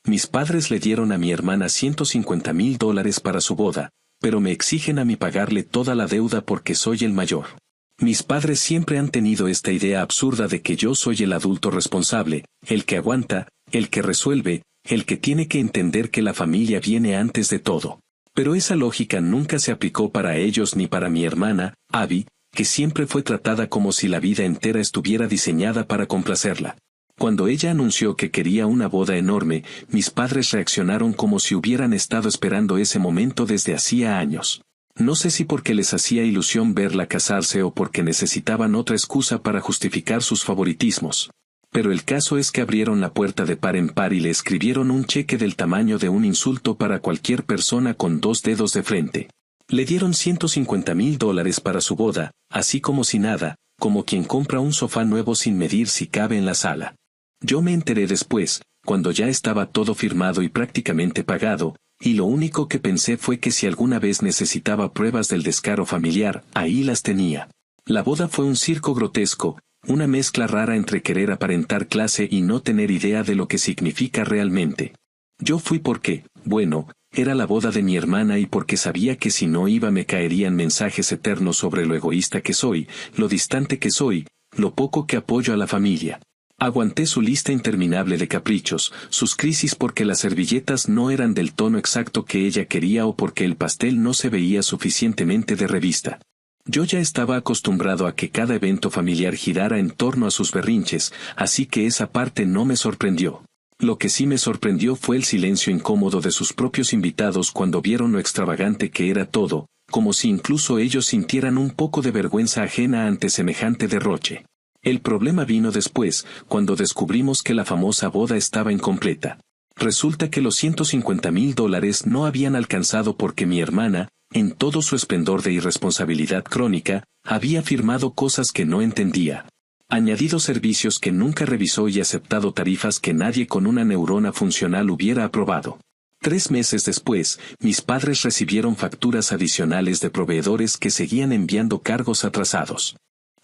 Mis padres le dieron a mi hermana $150,000 para su boda, pero me exigen a mí pagarle toda la deuda porque soy el mayor. Mis padres siempre han tenido esta idea absurda de que yo soy el adulto responsable, el que aguanta, el que resuelve, el que tiene que entender que la familia viene antes de todo. Pero esa lógica nunca se aplicó para ellos ni para mi hermana, Abby, que siempre fue tratada como si la vida entera estuviera diseñada para complacerla. Cuando ella anunció que quería una boda enorme, mis padres reaccionaron como si hubieran estado esperando ese momento desde hacía años. No sé si porque les hacía ilusión verla casarse o porque necesitaban otra excusa para justificar sus favoritismos. Pero el caso es que abrieron la puerta de par en par y le escribieron un cheque del tamaño de un insulto para cualquier persona con 2 dedos de frente. Le dieron $150,000 para su boda, así como si nada, como quien compra un sofá nuevo sin medir si cabe en la sala. Yo me enteré después, cuando ya estaba todo firmado y prácticamente pagado, y lo único que pensé fue que si alguna vez necesitaba pruebas del descaro familiar, ahí las tenía. La boda fue un circo grotesco, una mezcla rara entre querer aparentar clase y no tener idea de lo que significa realmente. Yo fui porque, bueno, era la boda de mi hermana y porque sabía que si no iba me caerían mensajes eternos sobre lo egoísta que soy, lo distante que soy, lo poco que apoyo a la familia. Aguanté su lista interminable de caprichos, sus crisis porque las servilletas no eran del tono exacto que ella quería o porque el pastel no se veía suficientemente de revista. Yo ya estaba acostumbrado a que cada evento familiar girara en torno a sus berrinches, así que esa parte no me sorprendió. Lo que sí me sorprendió fue el silencio incómodo de sus propios invitados cuando vieron lo extravagante que era todo, como si incluso ellos sintieran un poco de vergüenza ajena ante semejante derroche. El problema vino después, cuando descubrimos que la famosa boda estaba incompleta. Resulta que los $150,000 no habían alcanzado porque mi hermana, en todo su esplendor de irresponsabilidad crónica, había firmado cosas que no entendía. Añadido servicios que nunca revisó y aceptado tarifas que nadie con una neurona funcional hubiera aprobado. 3 meses después, mis padres recibieron facturas adicionales de proveedores que seguían enviando cargos atrasados.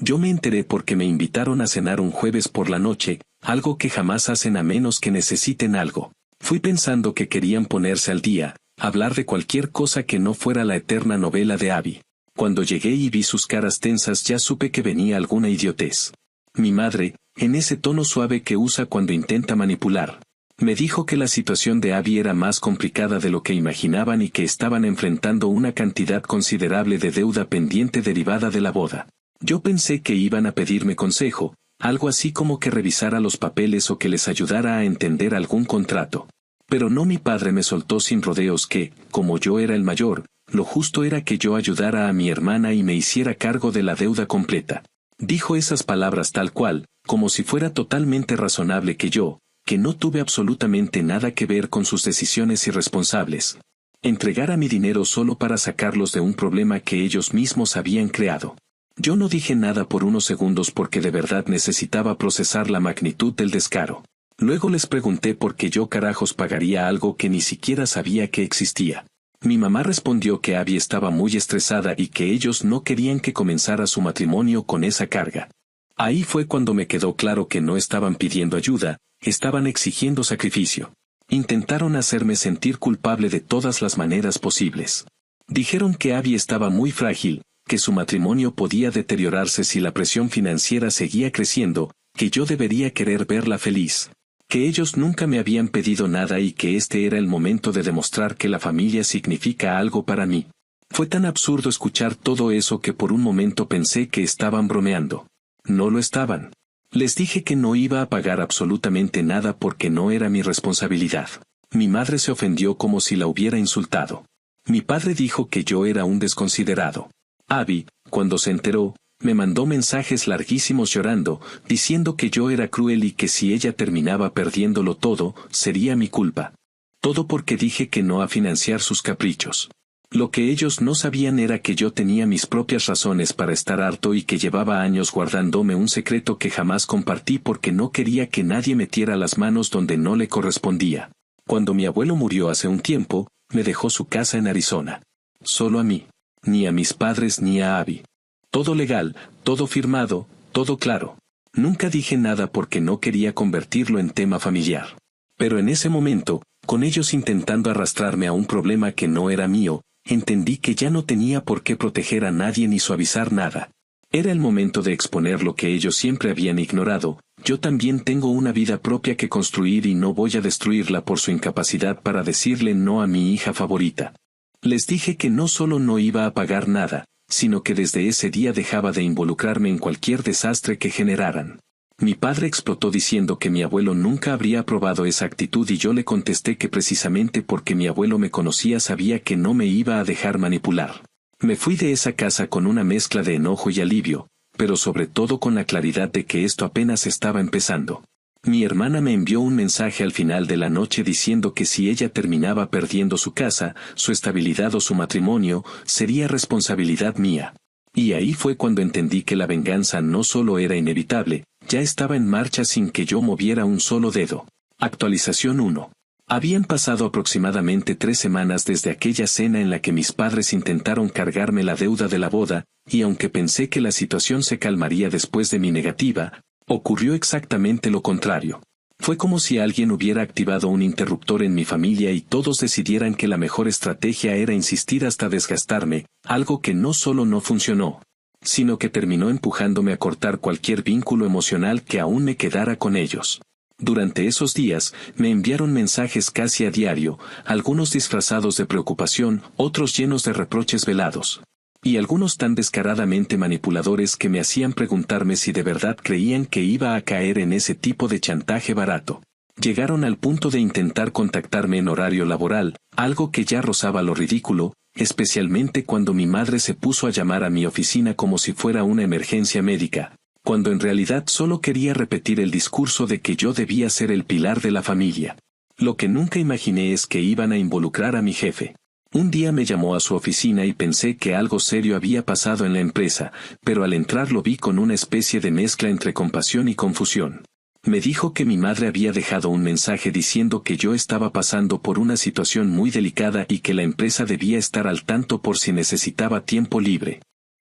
Yo me enteré porque me invitaron a cenar un jueves por la noche, algo que jamás hacen a menos que necesiten algo. Fui pensando que querían ponerse al día, hablar de cualquier cosa que no fuera la eterna novela de Abby. Cuando llegué y vi sus caras tensas ya supe que venía alguna idiotez. Mi madre, en ese tono suave que usa cuando intenta manipular, me dijo que la situación de Abby era más complicada de lo que imaginaban y que estaban enfrentando una cantidad considerable de deuda pendiente derivada de la boda. Yo pensé que iban a pedirme consejo, algo así como que revisara los papeles o que les ayudara a entender algún contrato. Pero no, mi padre me soltó sin rodeos que, como yo era el mayor, lo justo era que yo ayudara a mi hermana y me hiciera cargo de la deuda completa. Dijo esas palabras tal cual, como si fuera totalmente razonable que yo, que no tuve absolutamente nada que ver con sus decisiones irresponsables, entregara mi dinero solo para sacarlos de un problema que ellos mismos habían creado. Yo no dije nada por unos segundos porque de verdad necesitaba procesar la magnitud del descaro. Luego les pregunté por qué yo carajos pagaría algo que ni siquiera sabía que existía. Mi mamá respondió que Abby estaba muy estresada y que ellos no querían que comenzara su matrimonio con esa carga. Ahí fue cuando me quedó claro que no estaban pidiendo ayuda, estaban exigiendo sacrificio. Intentaron hacerme sentir culpable de todas las maneras posibles. Dijeron que Abby estaba muy frágil, que su matrimonio podía deteriorarse si la presión financiera seguía creciendo, que yo debería querer verla feliz, que ellos nunca me habían pedido nada y que este era el momento de demostrar que la familia significa algo para mí. Fue tan absurdo escuchar todo eso que por un momento pensé que estaban bromeando. No lo estaban. Les dije que no iba a pagar absolutamente nada porque no era mi responsabilidad. Mi madre se ofendió como si la hubiera insultado. Mi padre dijo que yo era un desconsiderado. Abby, cuando se enteró, me mandó mensajes larguísimos llorando, diciendo que yo era cruel y que si ella terminaba perdiéndolo todo, sería mi culpa. Todo porque dije que no a financiar sus caprichos. Lo que ellos no sabían era que yo tenía mis propias razones para estar harto y que llevaba años guardándome un secreto que jamás compartí porque no quería que nadie metiera las manos donde no le correspondía. Cuando mi abuelo murió hace un tiempo, me dejó su casa en Arizona. Solo a mí. Ni a mis padres ni a Abby. Todo legal, todo firmado, todo claro. Nunca dije nada porque no quería convertirlo en tema familiar. Pero en ese momento, con ellos intentando arrastrarme a un problema que no era mío, entendí que ya no tenía por qué proteger a nadie ni suavizar nada. Era el momento de exponer lo que ellos siempre habían ignorado. Yo también tengo una vida propia que construir y no voy a destruirla por su incapacidad para decirle no a mi hija favorita. Les dije que no solo no iba a pagar nada, sino que desde ese día dejaba de involucrarme en cualquier desastre que generaran. Mi padre explotó diciendo que mi abuelo nunca habría aprobado esa actitud y yo le contesté que precisamente porque mi abuelo me conocía sabía que no me iba a dejar manipular. Me fui de esa casa con una mezcla de enojo y alivio, pero sobre todo con la claridad de que esto apenas estaba empezando. Mi hermana me envió un mensaje al final de la noche diciendo que si ella terminaba perdiendo su casa, su estabilidad o su matrimonio, sería responsabilidad mía. Y ahí fue cuando entendí que la venganza no solo era inevitable, ya estaba en marcha sin que yo moviera un solo dedo. Actualización 1. Habían pasado aproximadamente 3 semanas desde aquella cena en la que mis padres intentaron cargarme la deuda de la boda, y aunque pensé que la situación se calmaría después de mi negativa, ocurrió exactamente lo contrario. Fue como si alguien hubiera activado un interruptor en mi familia y todos decidieran que la mejor estrategia era insistir hasta desgastarme, algo que no solo no funcionó, sino que terminó empujándome a cortar cualquier vínculo emocional que aún me quedara con ellos. Durante esos días, me enviaron mensajes casi a diario, algunos disfrazados de preocupación, otros llenos de reproches velados. Y algunos tan descaradamente manipuladores que me hacían preguntarme si de verdad creían que iba a caer en ese tipo de chantaje barato. Llegaron al punto de intentar contactarme en horario laboral, algo que ya rozaba lo ridículo, especialmente cuando mi madre se puso a llamar a mi oficina como si fuera una emergencia médica, cuando en realidad solo quería repetir el discurso de que yo debía ser el pilar de la familia. Lo que nunca imaginé es que iban a involucrar a mi jefe. Un día me llamó a su oficina y pensé que algo serio había pasado en la empresa, pero al entrar lo vi con una especie de mezcla entre compasión y confusión. Me dijo que mi madre había dejado un mensaje diciendo que yo estaba pasando por una situación muy delicada y que la empresa debía estar al tanto por si necesitaba tiempo libre.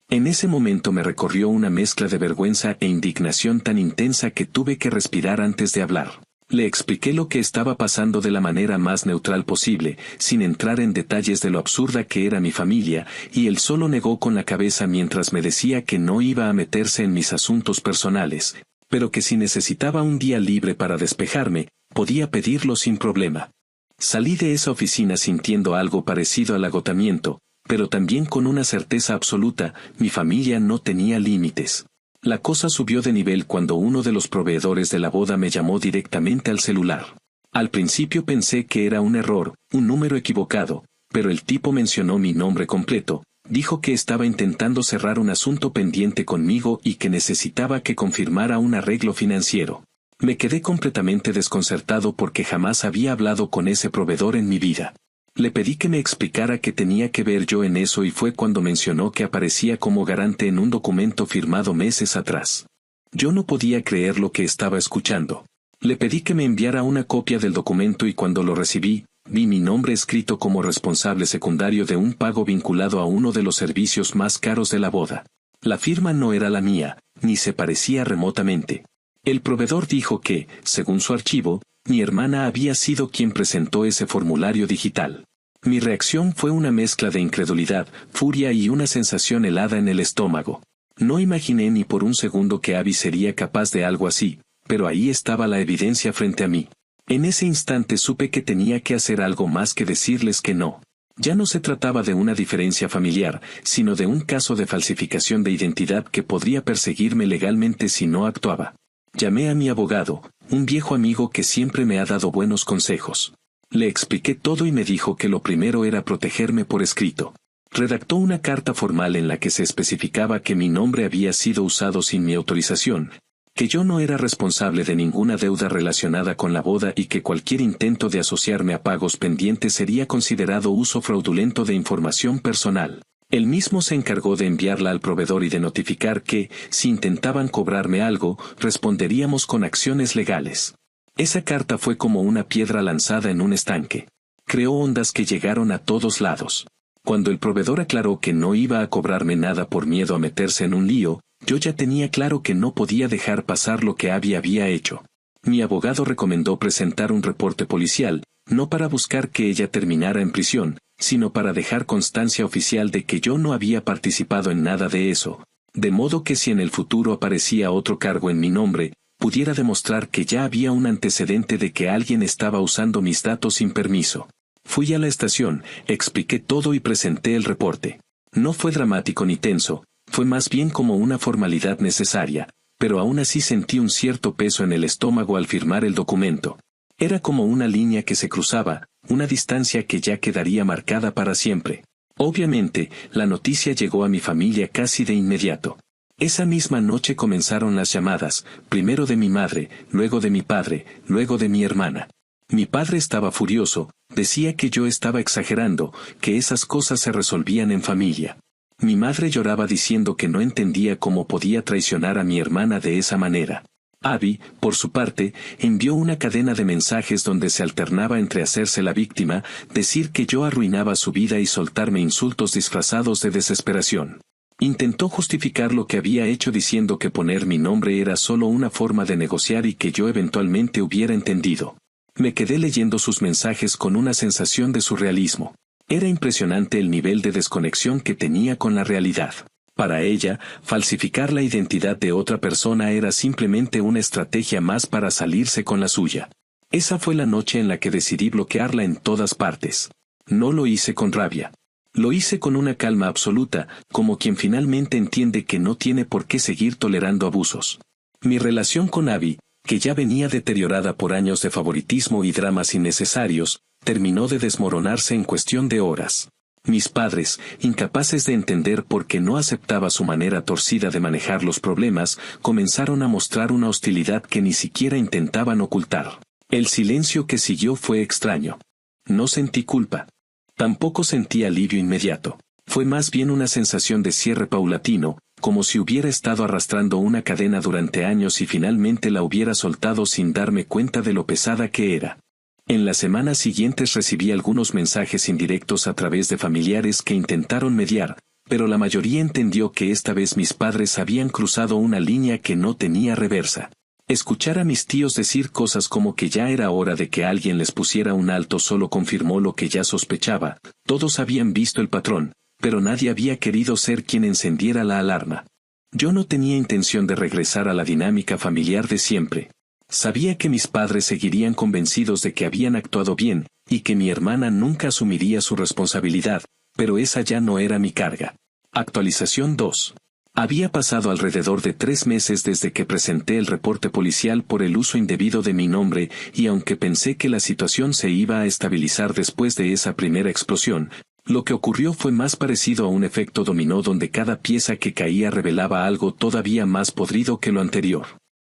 En ese momento me recorrió una mezcla de vergüenza e indignación tan intensa que tuve que respirar antes de hablar. Le expliqué lo que estaba pasando de la manera más neutral posible, sin entrar en detalles de lo absurda que era mi familia, y él solo negó con la cabeza mientras me decía que no iba a meterse en mis asuntos personales, pero que si necesitaba un día libre para despejarme, podía pedirlo sin problema. Salí de esa oficina sintiendo algo parecido al agotamiento, pero también con una certeza absoluta: mi familia no tenía límites. La cosa subió de nivel cuando uno de los proveedores de la boda me llamó directamente al celular. Al principio pensé que era un error, un número equivocado, pero el tipo mencionó mi nombre completo, dijo que estaba intentando cerrar un asunto pendiente conmigo y que necesitaba que confirmara un arreglo financiero. Me quedé completamente desconcertado porque jamás había hablado con ese proveedor en mi vida. Le pedí que me explicara qué tenía que ver yo en eso y fue cuando mencionó que aparecía como garante en un documento firmado meses atrás. Yo no podía creer lo que estaba escuchando. Le pedí que me enviara una copia del documento y cuando lo recibí, vi mi nombre escrito como responsable secundario de un pago vinculado a uno de los servicios más caros de la boda. La firma no era la mía, ni se parecía remotamente. El proveedor dijo que, según su archivo, mi hermana había sido quien presentó ese formulario digital. Mi reacción fue una mezcla de incredulidad, furia y una sensación helada en el estómago. No imaginé ni por un segundo que Abby sería capaz de algo así, pero ahí estaba la evidencia frente a mí. En ese instante supe que tenía que hacer algo más que decirles que no. Ya no se trataba de una diferencia familiar, sino de un caso de falsificación de identidad que podría perseguirme legalmente si no actuaba. Llamé a mi abogado, un viejo amigo que siempre me ha dado buenos consejos. Le expliqué todo y me dijo que lo primero era protegerme por escrito. Redactó una carta formal en la que se especificaba que mi nombre había sido usado sin mi autorización, que yo no era responsable de ninguna deuda relacionada con la boda y que cualquier intento de asociarme a pagos pendientes sería considerado uso fraudulento de información personal. Él mismo se encargó de enviarla al proveedor y de notificar que, si intentaban cobrarme algo, responderíamos con acciones legales. Esa carta fue como una piedra lanzada en un estanque. Creó ondas que llegaron a todos lados. Cuando el proveedor aclaró que no iba a cobrarme nada por miedo a meterse en un lío, yo ya tenía claro que no podía dejar pasar lo que Abby había hecho. Mi abogado recomendó presentar un reporte policial, no para buscar que ella terminara en prisión, sino para dejar constancia oficial de que yo no había participado en nada de eso, de modo que si en el futuro aparecía otro cargo en mi nombre, pudiera demostrar que ya había un antecedente de que alguien estaba usando mis datos sin permiso. Fui a la estación, expliqué todo y presenté el reporte. No fue dramático ni tenso, fue más bien como una formalidad necesaria, pero aún así sentí un cierto peso en el estómago al firmar el documento. Era como una línea que se cruzaba, una distancia que ya quedaría marcada para siempre. Obviamente, la noticia llegó a mi familia casi de inmediato. Esa misma noche comenzaron las llamadas, primero de mi madre, luego de mi padre, luego de mi hermana. Mi padre estaba furioso, decía que yo estaba exagerando, que esas cosas se resolvían en familia. Mi madre lloraba diciendo que no entendía cómo podía traicionar a mi hermana de esa manera. Abby, por su parte, envió una cadena de mensajes donde se alternaba entre hacerse la víctima, decir que yo arruinaba su vida y soltarme insultos disfrazados de desesperación. Intentó justificar lo que había hecho diciendo que poner mi nombre era solo una forma de negociar y que yo eventualmente hubiera entendido. Me quedé leyendo sus mensajes con una sensación de surrealismo. Era impresionante el nivel de desconexión que tenía con la realidad. Para ella, falsificar la identidad de otra persona era simplemente una estrategia más para salirse con la suya. Esa fue la noche en la que decidí bloquearla en todas partes. No lo hice con rabia. Lo hice con una calma absoluta, como quien finalmente entiende que no tiene por qué seguir tolerando abusos. Mi relación con Abby, que ya venía deteriorada por años de favoritismo y dramas innecesarios, terminó de desmoronarse en cuestión de horas. Mis padres, incapaces de entender por qué no aceptaba su manera torcida de manejar los problemas, comenzaron a mostrar una hostilidad que ni siquiera intentaban ocultar. El silencio que siguió fue extraño. No sentí culpa. Tampoco sentí alivio inmediato. Fue más bien una sensación de cierre paulatino, como si hubiera estado arrastrando una cadena durante años y finalmente la hubiera soltado sin darme cuenta de lo pesada que era. En las semanas siguientes recibí algunos mensajes indirectos a través de familiares que intentaron mediar, pero la mayoría entendió que esta vez mis padres habían cruzado una línea que no tenía reversa. Escuchar a mis tíos decir cosas como que ya era hora de que alguien les pusiera un alto solo confirmó lo que ya sospechaba. Todos habían visto el patrón, pero nadie había querido ser quien encendiera la alarma. Yo no tenía intención de regresar a la dinámica familiar de siempre. Sabía que mis padres seguirían convencidos de que habían actuado bien, y que mi hermana nunca asumiría su responsabilidad, pero esa ya no era mi carga. Actualización 2. Había pasado alrededor de 3 meses desde que presenté el reporte policial por el uso indebido de mi nombre, y aunque pensé que la situación se iba a estabilizar después de esa primera explosión, lo que ocurrió fue más parecido a un efecto dominó donde cada pieza que caía revelaba algo todavía más podrido que lo anterior.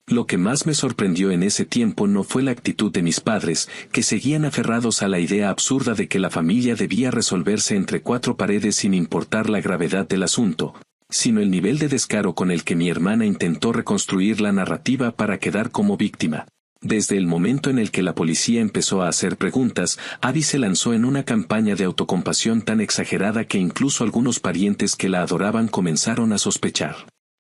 Lo que más me sorprendió en ese tiempo no fue la actitud de mis padres, que seguían aferrados a la idea absurda de que la familia debía resolverse entre 4 paredes sin importar la gravedad del asunto, sino el nivel de descaro con el que mi hermana intentó reconstruir la narrativa para quedar como víctima. Desde el momento en el que la policía empezó a hacer preguntas, Abby se lanzó en una campaña de autocompasión tan exagerada que incluso algunos parientes que la adoraban comenzaron a sospechar.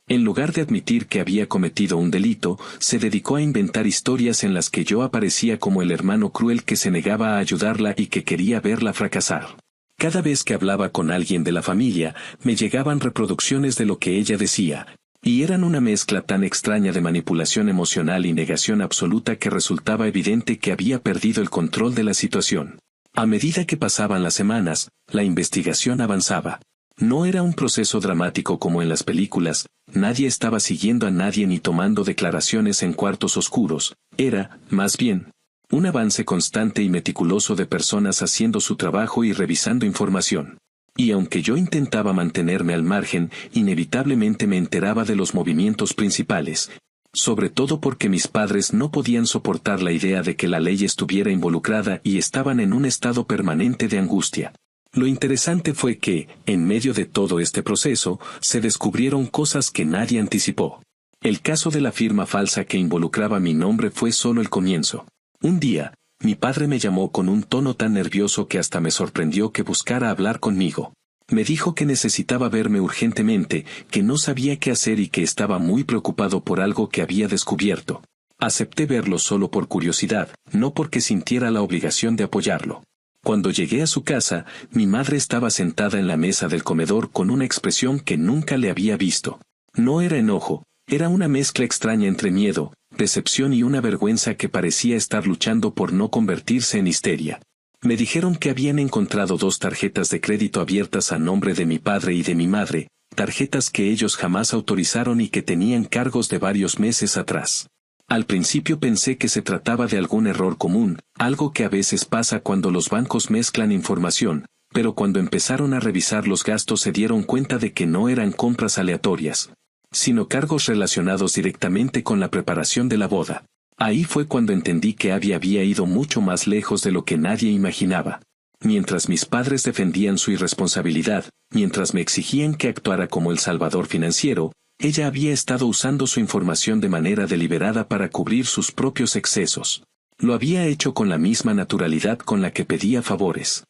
En lugar de admitir que había cometido un delito, se dedicó a inventar historias en las que yo aparecía como el hermano cruel que se negaba a ayudarla y que quería verla fracasar. Cada vez que hablaba con alguien de la familia, me llegaban reproducciones de lo que ella decía, y eran una mezcla tan extraña de manipulación emocional y negación absoluta que resultaba evidente que había perdido el control de la situación. A medida que pasaban las semanas, la investigación avanzaba. No era un proceso dramático como en las películas, nadie estaba siguiendo a nadie ni tomando declaraciones en cuartos oscuros, era, más bien, un avance constante y meticuloso de personas haciendo su trabajo y revisando información. Y aunque yo intentaba mantenerme al margen, inevitablemente me enteraba de los movimientos principales, sobre todo porque mis padres no podían soportar la idea de que la ley estuviera involucrada y estaban en un estado permanente de angustia. Lo interesante fue que, en medio de todo este proceso, se descubrieron cosas que nadie anticipó. El caso de la firma falsa que involucraba mi nombre fue solo el comienzo. Un día, mi padre me llamó con un tono tan nervioso que hasta me sorprendió que buscara hablar conmigo. Me dijo que necesitaba verme urgentemente, que no sabía qué hacer y que estaba muy preocupado por algo que había descubierto. Acepté verlo solo por curiosidad, no porque sintiera la obligación de apoyarlo. Cuando llegué a su casa, mi madre estaba sentada en la mesa del comedor con una expresión que nunca le había visto. No era enojo, era una mezcla extraña entre miedo, decepción y una vergüenza que parecía estar luchando por no convertirse en histeria. Me dijeron que habían encontrado 2 tarjetas de crédito abiertas a nombre de mi padre y de mi madre, tarjetas que ellos jamás autorizaron y que tenían cargos de varios meses atrás. Al principio pensé que se trataba de algún error común, algo que a veces pasa cuando los bancos mezclan información, pero cuando empezaron a revisar los gastos se dieron cuenta de que no eran compras aleatorias, sino cargos relacionados directamente con la preparación de la boda. Ahí fue cuando entendí que Abby había ido mucho más lejos de lo que nadie imaginaba. Mientras mis padres defendían su irresponsabilidad, mientras me exigían que actuara como el salvador financiero, ella había estado usando su información de manera deliberada para cubrir sus propios excesos. Lo había hecho con la misma naturalidad con la que pedía favores.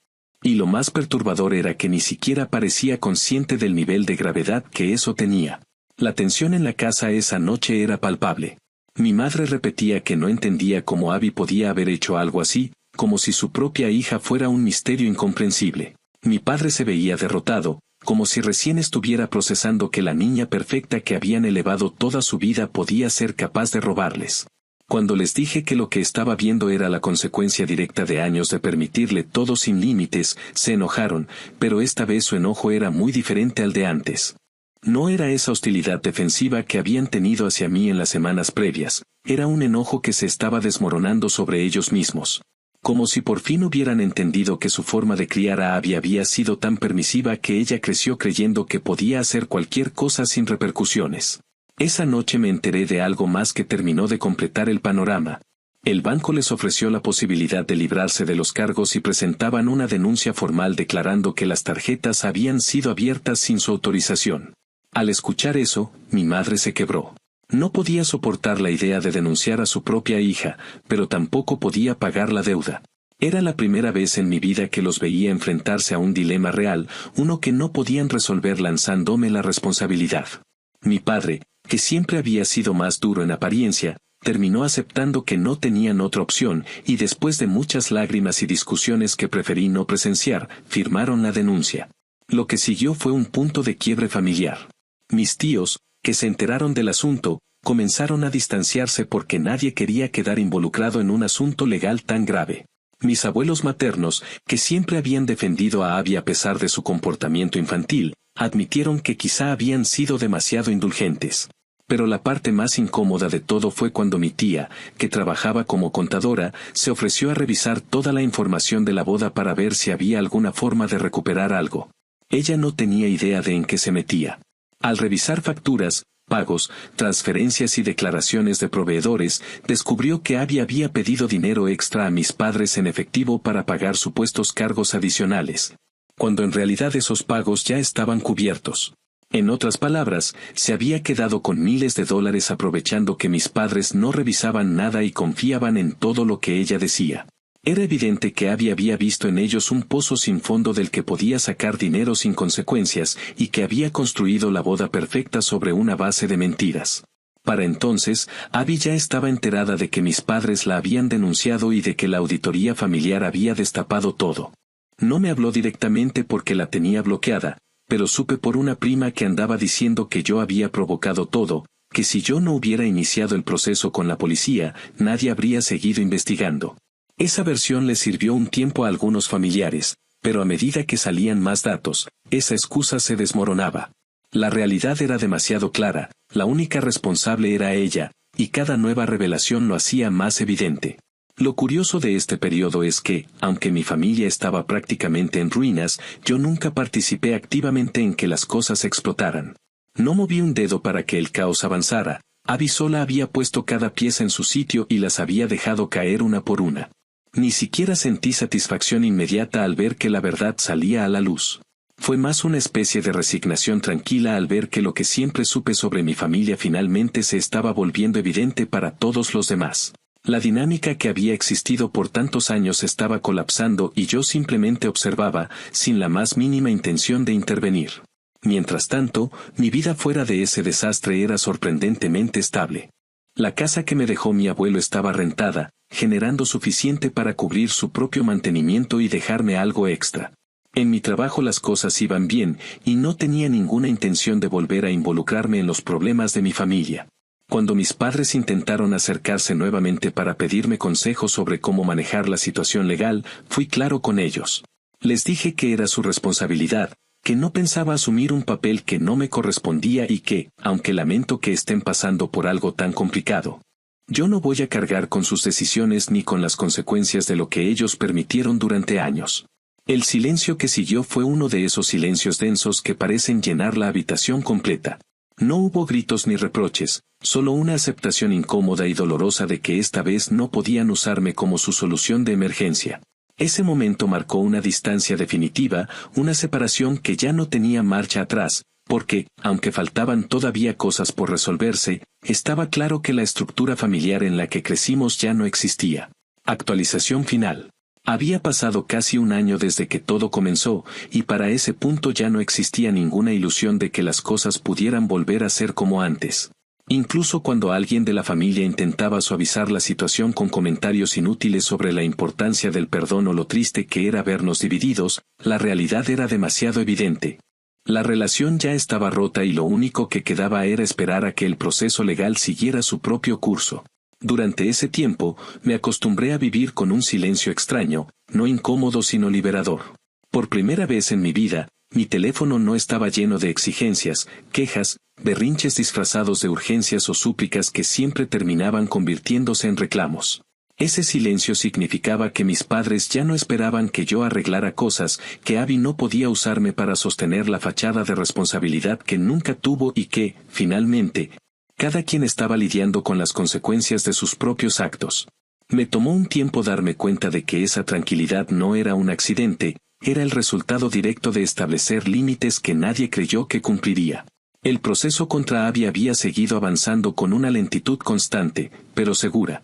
Y lo más perturbador era que ni siquiera parecía consciente del nivel de gravedad que eso tenía. La tensión en la casa esa noche era palpable. Mi madre repetía que no entendía cómo Abby podía haber hecho algo así, como si su propia hija fuera un misterio incomprensible. Mi padre se veía derrotado, como si recién estuviera procesando que la niña perfecta que habían elevado toda su vida podía ser capaz de robarles. Cuando les dije que lo que estaba viendo era la consecuencia directa de años de permitirle todo sin límites, se enojaron, pero esta vez su enojo era muy diferente al de antes. No era esa hostilidad defensiva que habían tenido hacia mí en las semanas previas, era un enojo que se estaba desmoronando sobre ellos mismos. Como si por fin hubieran entendido que su forma de criar a Abby había sido tan permisiva que ella creció creyendo que podía hacer cualquier cosa sin repercusiones. Esa noche me enteré de algo más que terminó de completar el panorama. El banco les ofreció la posibilidad de librarse de los cargos y presentaban una denuncia formal declarando que las tarjetas habían sido abiertas sin su autorización. Al escuchar eso, mi madre se quebró. No podía soportar la idea de denunciar a su propia hija, pero tampoco podía pagar la deuda. Era la primera vez en mi vida que los veía enfrentarse a un dilema real, uno que no podían resolver lanzándome la responsabilidad. Mi padre, que siempre había sido más duro en apariencia, terminó aceptando que no tenían otra opción, y después de muchas lágrimas y discusiones que preferí no presenciar, firmaron la denuncia. Lo que siguió fue un punto de quiebre familiar. Mis tíos, que se enteraron del asunto, comenzaron a distanciarse porque nadie quería quedar involucrado en un asunto legal tan grave. Mis abuelos maternos, que siempre habían defendido a Abby a pesar de su comportamiento infantil, admitieron que quizá habían sido demasiado indulgentes. Pero la parte más incómoda de todo fue cuando mi tía, que trabajaba como contadora, se ofreció a revisar toda la información de la boda para ver si había alguna forma de recuperar algo. Ella no tenía idea de en qué se metía. Al revisar facturas, pagos, transferencias y declaraciones de proveedores, descubrió que Abby había pedido dinero extra a mis padres en efectivo para pagar supuestos cargos adicionales, cuando en realidad esos pagos ya estaban cubiertos. En otras palabras, se había quedado con miles de dólares aprovechando que mis padres no revisaban nada y confiaban en todo lo que ella decía. Era evidente que Abby había visto en ellos un pozo sin fondo del que podía sacar dinero sin consecuencias y que había construido la boda perfecta sobre una base de mentiras. Para entonces, Abby ya estaba enterada de que mis padres la habían denunciado y de que la auditoría familiar había destapado todo. No me habló directamente porque la tenía bloqueada, pero supe por una prima que andaba diciendo que yo había provocado todo, que si yo no hubiera iniciado el proceso con la policía, nadie habría seguido investigando. Esa versión le sirvió un tiempo a algunos familiares, pero a medida que salían más datos, esa excusa se desmoronaba. La realidad era demasiado clara, la única responsable era ella, y cada nueva revelación lo hacía más evidente. Lo curioso de este periodo es que, aunque mi familia estaba prácticamente en ruinas, yo nunca participé activamente en que las cosas explotaran. No moví un dedo para que el caos avanzara. Abby sola había puesto cada pieza en su sitio y las había dejado caer una por una. Ni siquiera sentí satisfacción inmediata al ver que la verdad salía a la luz. Fue más una especie de resignación tranquila al ver que lo que siempre supe sobre mi familia finalmente se estaba volviendo evidente para todos los demás. La dinámica que había existido por tantos años estaba colapsando y yo simplemente observaba, sin la más mínima intención de intervenir. Mientras tanto, mi vida fuera de ese desastre era sorprendentemente estable. La casa que me dejó mi abuelo estaba rentada, generando suficiente para cubrir su propio mantenimiento y dejarme algo extra. En mi trabajo las cosas iban bien, y no tenía ninguna intención de volver a involucrarme en los problemas de mi familia. Cuando mis padres intentaron acercarse nuevamente para pedirme consejos sobre cómo manejar la situación legal, fui claro con ellos. Les dije que era su responsabilidad, que no pensaba asumir un papel que no me correspondía y que, aunque lamento que estén pasando por algo tan complicado, yo no voy a cargar con sus decisiones ni con las consecuencias de lo que ellos permitieron durante años. El silencio que siguió fue uno de esos silencios densos que parecen llenar la habitación completa. No hubo gritos ni reproches, solo una aceptación incómoda y dolorosa de que esta vez no podían usarme como su solución de emergencia. Ese momento marcó una distancia definitiva, una separación que ya no tenía marcha atrás, porque, aunque faltaban todavía cosas por resolverse, estaba claro que la estructura familiar en la que crecimos ya no existía. Actualización final. Había pasado casi un año desde que todo comenzó, y para ese punto ya no existía ninguna ilusión de que las cosas pudieran volver a ser como antes. Incluso cuando alguien de la familia intentaba suavizar la situación con comentarios inútiles sobre la importancia del perdón o lo triste que era vernos divididos, la realidad era demasiado evidente. La relación ya estaba rota y lo único que quedaba era esperar a que el proceso legal siguiera su propio curso. Durante ese tiempo, me acostumbré a vivir con un silencio extraño, no incómodo sino liberador. Por primera vez en mi vida, mi teléfono no estaba lleno de exigencias, quejas, berrinches disfrazados de urgencias o súplicas que siempre terminaban convirtiéndose en reclamos. Ese silencio significaba que mis padres ya no esperaban que yo arreglara cosas, que Abby no podía usarme para sostener la fachada de responsabilidad que nunca tuvo y que, finalmente, cada quien estaba lidiando con las consecuencias de sus propios actos. Me tomó un tiempo darme cuenta de que esa tranquilidad no era un accidente, era el resultado directo de establecer límites que nadie creyó que cumpliría. El proceso contra Abby había seguido avanzando con una lentitud constante, pero segura.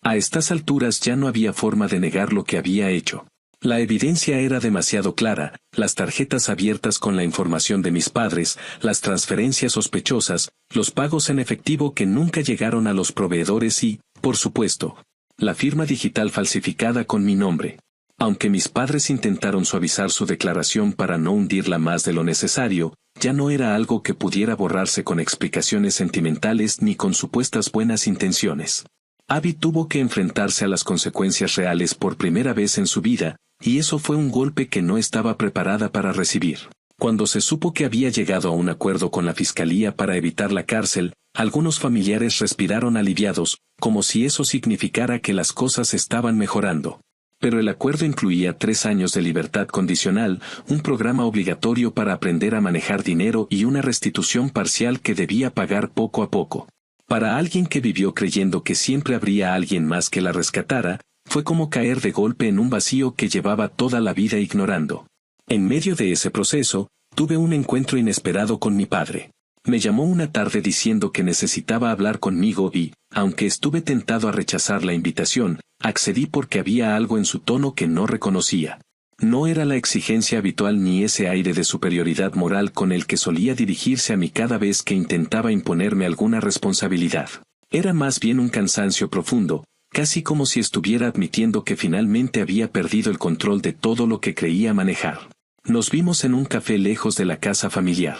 A estas alturas ya no había forma de negar lo que había hecho. La evidencia era demasiado clara, las tarjetas abiertas con la información de mis padres, las transferencias sospechosas, los pagos en efectivo que nunca llegaron a los proveedores y, por supuesto, la firma digital falsificada con mi nombre. Aunque mis padres intentaron suavizar su declaración para no hundirla más de lo necesario, ya no era algo que pudiera borrarse con explicaciones sentimentales ni con supuestas buenas intenciones. Abby tuvo que enfrentarse a las consecuencias reales por primera vez en su vida, y eso fue un golpe que no estaba preparada para recibir. Cuando se supo que había llegado a un acuerdo con la fiscalía para evitar la cárcel, algunos familiares respiraron aliviados, como si eso significara que las cosas estaban mejorando. Pero el acuerdo incluía 3 años de libertad condicional, un programa obligatorio para aprender a manejar dinero y una restitución parcial que debía pagar poco a poco. Para alguien que vivió creyendo que siempre habría alguien más que la rescatara, fue como caer de golpe en un vacío que llevaba toda la vida ignorando. En medio de ese proceso, tuve un encuentro inesperado con mi padre. Me llamó una tarde diciendo que necesitaba hablar conmigo y, aunque estuve tentado a rechazar la invitación, accedí porque había algo en su tono que no reconocía. No era la exigencia habitual ni ese aire de superioridad moral con el que solía dirigirse a mí cada vez que intentaba imponerme alguna responsabilidad. Era más bien un cansancio profundo, casi como si estuviera admitiendo que finalmente había perdido el control de todo lo que creía manejar. Nos vimos en un café lejos de la casa familiar.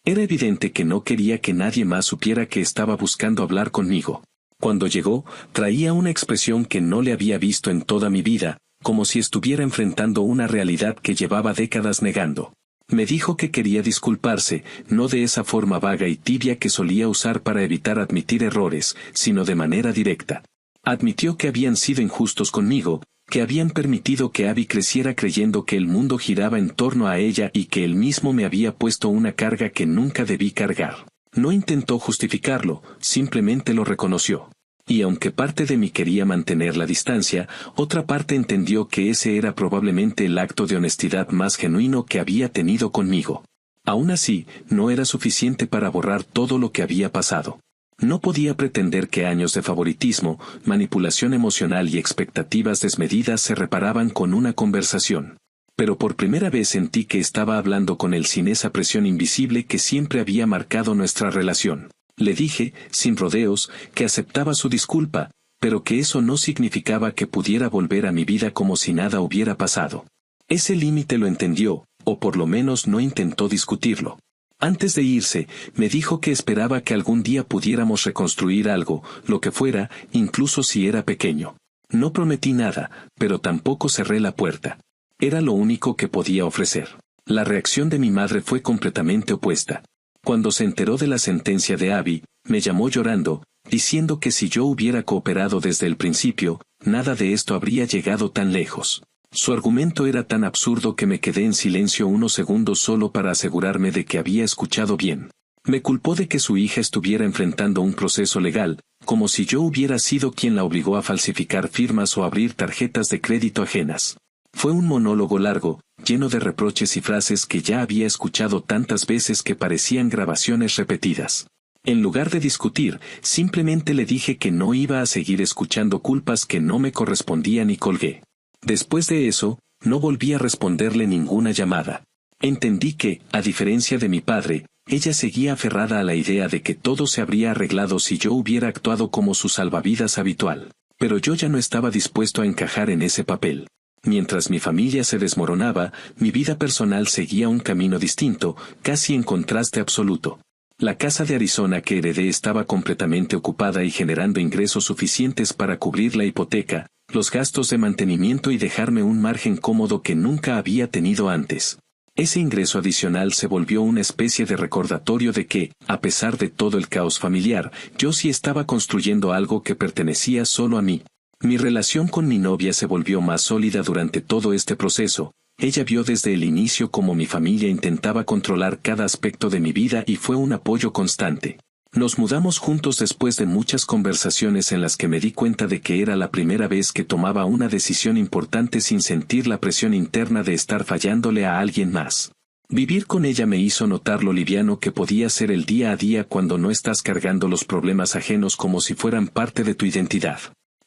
Era evidente que no quería que nadie más supiera que estaba buscando hablar conmigo. Cuando llegó, traía una expresión que no le había visto en toda mi vida, como si estuviera enfrentando una realidad que llevaba décadas negando. Me dijo que quería disculparse, no de esa forma vaga y tibia que solía usar para evitar admitir errores, sino de manera directa. Admitió que habían sido injustos conmigo, que habían permitido que Abby creciera creyendo que el mundo giraba en torno a ella y que él mismo me había puesto una carga que nunca debí cargar. No intentó justificarlo, simplemente lo reconoció. Y aunque parte de mí quería mantener la distancia, otra parte entendió que ese era probablemente el acto de honestidad más genuino que había tenido conmigo. Aún así, no era suficiente para borrar todo lo que había pasado. No podía pretender que años de favoritismo, manipulación emocional y expectativas desmedidas se reparaban con una conversación. Pero por primera vez sentí que estaba hablando con él sin esa presión invisible que siempre había marcado nuestra relación. Le dije, sin rodeos, que aceptaba su disculpa, pero que eso no significaba que pudiera volver a mi vida como si nada hubiera pasado. Ese límite lo entendió, o por lo menos no intentó discutirlo. Antes de irse, me dijo que esperaba que algún día pudiéramos reconstruir algo, lo que fuera, incluso si era pequeño. No prometí nada, pero tampoco cerré la puerta. Era lo único que podía ofrecer. La reacción de mi madre fue completamente opuesta. Cuando se enteró de la sentencia de Abby, me llamó llorando, diciendo que si yo hubiera cooperado desde el principio, nada de esto habría llegado tan lejos. Su argumento era tan absurdo que me quedé en silencio unos segundos solo para asegurarme de que había escuchado bien. Me culpó de que su hija estuviera enfrentando un proceso legal, como si yo hubiera sido quien la obligó a falsificar firmas o abrir tarjetas de crédito ajenas. Fue un monólogo largo, lleno de reproches y frases que ya había escuchado tantas veces que parecían grabaciones repetidas. En lugar de discutir, simplemente le dije que no iba a seguir escuchando culpas que no me correspondían y colgué. Después de eso, no volví a responderle ninguna llamada. Entendí que, a diferencia de mi padre, ella seguía aferrada a la idea de que todo se habría arreglado si yo hubiera actuado como su salvavidas habitual. Pero yo ya no estaba dispuesto a encajar en ese papel. Mientras mi familia se desmoronaba, mi vida personal seguía un camino distinto, casi en contraste absoluto. La casa de Arizona que heredé estaba completamente ocupada y generando ingresos suficientes para cubrir la hipoteca, los gastos de mantenimiento y dejarme un margen cómodo que nunca había tenido antes. Ese ingreso adicional se volvió una especie de recordatorio de que, a pesar de todo el caos familiar, yo sí estaba construyendo algo que pertenecía solo a mí. Mi relación con mi novia se volvió más sólida durante todo este proceso. Ella vio desde el inicio cómo mi familia intentaba controlar cada aspecto de mi vida y fue un apoyo constante. Nos mudamos juntos después de muchas conversaciones en las que me di cuenta de que era la primera vez que tomaba una decisión importante sin sentir la presión interna de estar fallándole a alguien más. Vivir con ella me hizo notar lo liviano que podía ser el día a día cuando no estás cargando los problemas ajenos como si fueran parte de tu identidad.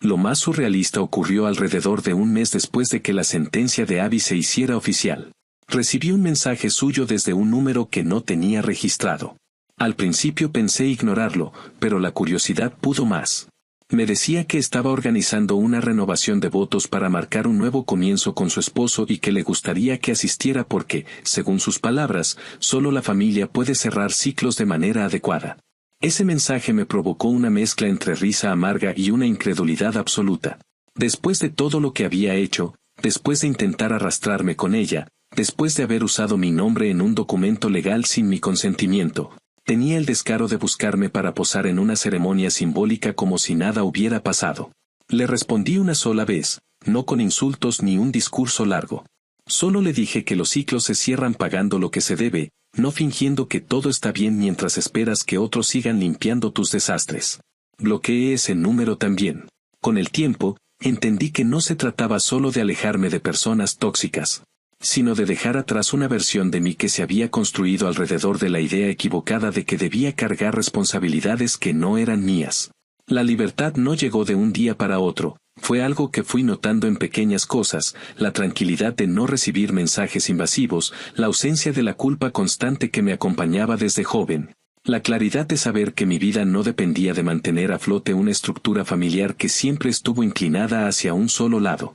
Lo más surrealista ocurrió alrededor de un mes después de que la sentencia de Abby se hiciera oficial. Recibí un mensaje suyo desde un número que no tenía registrado. Al principio pensé ignorarlo, pero la curiosidad pudo más. Me decía que estaba organizando una renovación de votos para marcar un nuevo comienzo con su esposo y que le gustaría que asistiera porque, según sus palabras, solo la familia puede cerrar ciclos de manera adecuada. Ese mensaje me provocó una mezcla entre risa amarga y una incredulidad absoluta. Después de todo lo que había hecho, después de intentar arrastrarme con ella, después de haber usado mi nombre en un documento legal sin mi consentimiento, tenía el descaro de buscarme para posar en una ceremonia simbólica como si nada hubiera pasado. Le respondí una sola vez, no con insultos ni un discurso largo. Solo le dije que los ciclos se cierran pagando lo que se debe, no fingiendo que todo está bien mientras esperas que otros sigan limpiando tus desastres. Bloqueé ese número también. Con el tiempo, entendí que no se trataba solo de alejarme de personas tóxicas, sino de dejar atrás una versión de mí que se había construido alrededor de la idea equivocada de que debía cargar responsabilidades que no eran mías. La libertad no llegó de un día para otro. Fue algo que fui notando en pequeñas cosas, la tranquilidad de no recibir mensajes invasivos, la ausencia de la culpa constante que me acompañaba desde joven, la claridad de saber que mi vida no dependía de mantener a flote una estructura familiar que siempre estuvo inclinada hacia un solo lado.